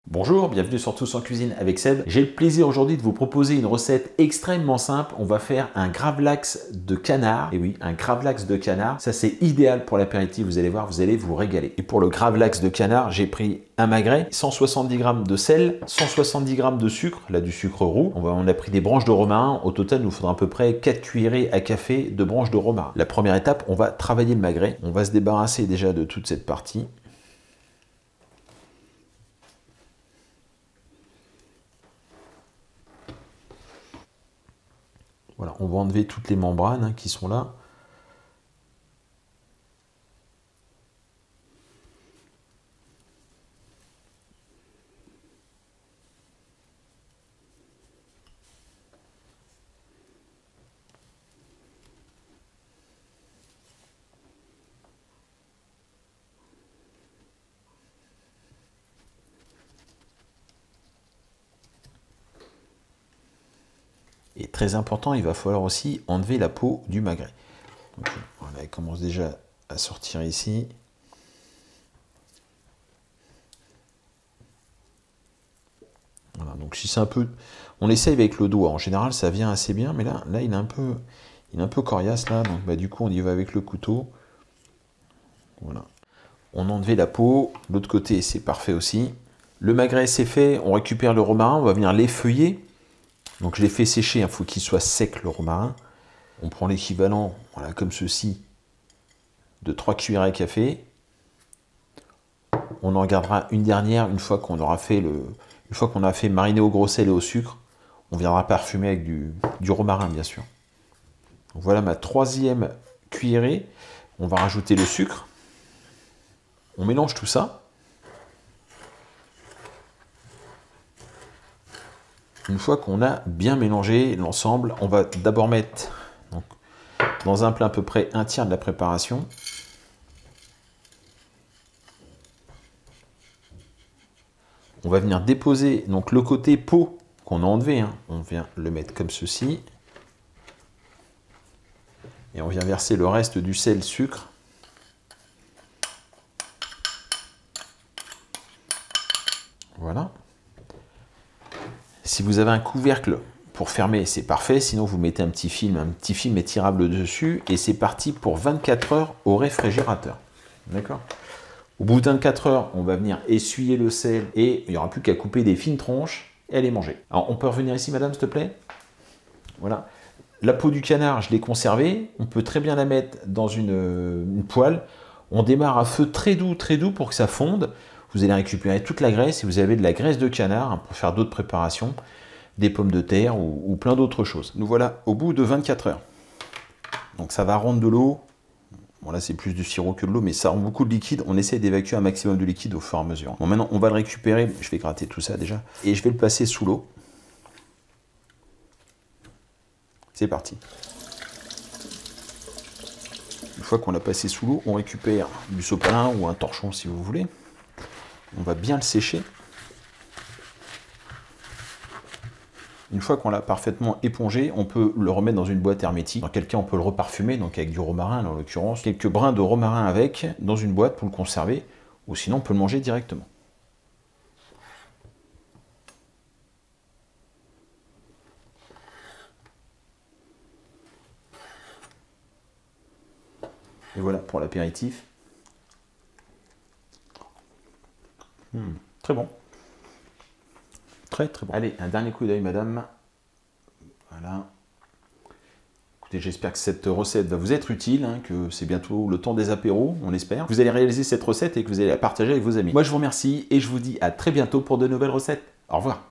Bonjour, bienvenue sur Tous en Cuisine avec Seb. J'ai le plaisir aujourd'hui de vous proposer une recette extrêmement simple. On va faire un gravlax de canard. Et oui, un gravlax de canard. Ça, c'est idéal pour l'apéritif. Vous allez voir, vous allez vous régaler. Et pour le gravlax de canard, j'ai pris un magret, 170 g de sel, 170 g de sucre, là du sucre roux. On a pris des branches de romarin. Au total, il nous faudra à peu près 4 cuillerées à café de branches de romarin. La première étape, on va travailler le magret. On va se débarrasser déjà de toute cette partie. Voilà, on va enlever toutes les membranes qui sont là. Et très important, il va falloir aussi enlever la peau du magret. Donc, voilà, il commence déjà à sortir ici. Voilà, donc si c'est un peu... On essaye avec le doigt, en général ça vient assez bien, mais là il est un peu coriace là, donc du coup on y va avec le couteau. Voilà. On a enlevé la peau, l'autre côté c'est parfait aussi. Le magret c'est fait, on récupère le romarin, on va venir l'effeuiller. Donc je l'ai fait sécher, il faut qu'il soit sec le romarin. On prend l'équivalent, voilà, comme ceci, de 3 cuillères à café. On en gardera une dernière une fois qu'on aura fait mariner au gros sel et au sucre. On viendra parfumer avec du romarin bien sûr. Donc voilà ma troisième cuillerée. On va rajouter le sucre. On mélange tout ça. Une fois qu'on a bien mélangé l'ensemble, on va d'abord mettre donc, dans un plat à peu près un tiers de la préparation. On va venir déposer donc le côté peau qu'on a enlevé. On vient le mettre comme ceci. Et on vient verser le reste du sel, sucre. Voilà. Si vous avez un couvercle pour fermer, c'est parfait. Sinon, vous mettez un petit film étirable dessus. Et c'est parti pour 24 heures au réfrigérateur. D'accord ? Au bout de 24 heures, on va venir essuyer le sel et il n'y aura plus qu'à couper des fines tranches et à les manger. Alors, on peut revenir ici, madame, s'il te plaît ? Voilà. La peau du canard, je l'ai conservée. On peut très bien la mettre dans une poêle. On démarre à feu très doux pour que ça fonde. Vous allez récupérer toute la graisse. Si vous avez de la graisse de canard, pour faire d'autres préparations, des pommes de terre ou plein d'autres choses. Nous voilà au bout de 24 heures. Donc ça va rendre de l'eau. Bon là c'est plus du sirop que de l'eau, mais ça rend beaucoup de liquide. On essaie d'évacuer un maximum de liquide au fur et à mesure. Bon maintenant on va le récupérer. Je vais gratter tout ça déjà. Et je vais le passer sous l'eau. C'est parti. Une fois qu'on l'a passé sous l'eau, on récupère du sopalin ou un torchon si vous voulez. On va bien le sécher. Une fois qu'on l'a parfaitement épongé, on peut le remettre dans une boîte hermétique. Dans quel cas, on peut le reparfumer, donc avec du romarin, en l'occurrence. Quelques brins de romarin avec, dans une boîte pour le conserver. Ou sinon, on peut le manger directement. Et voilà pour l'apéritif. Très bon. Très bon. Allez, un dernier coup d'œil, madame. Voilà. Écoutez, j'espère que cette recette va vous être utile, que c'est bientôt le temps des apéros, on espère. Vous allez réaliser cette recette et que vous allez la partager avec vos amis. Moi, je vous remercie et je vous dis à très bientôt pour de nouvelles recettes. Au revoir.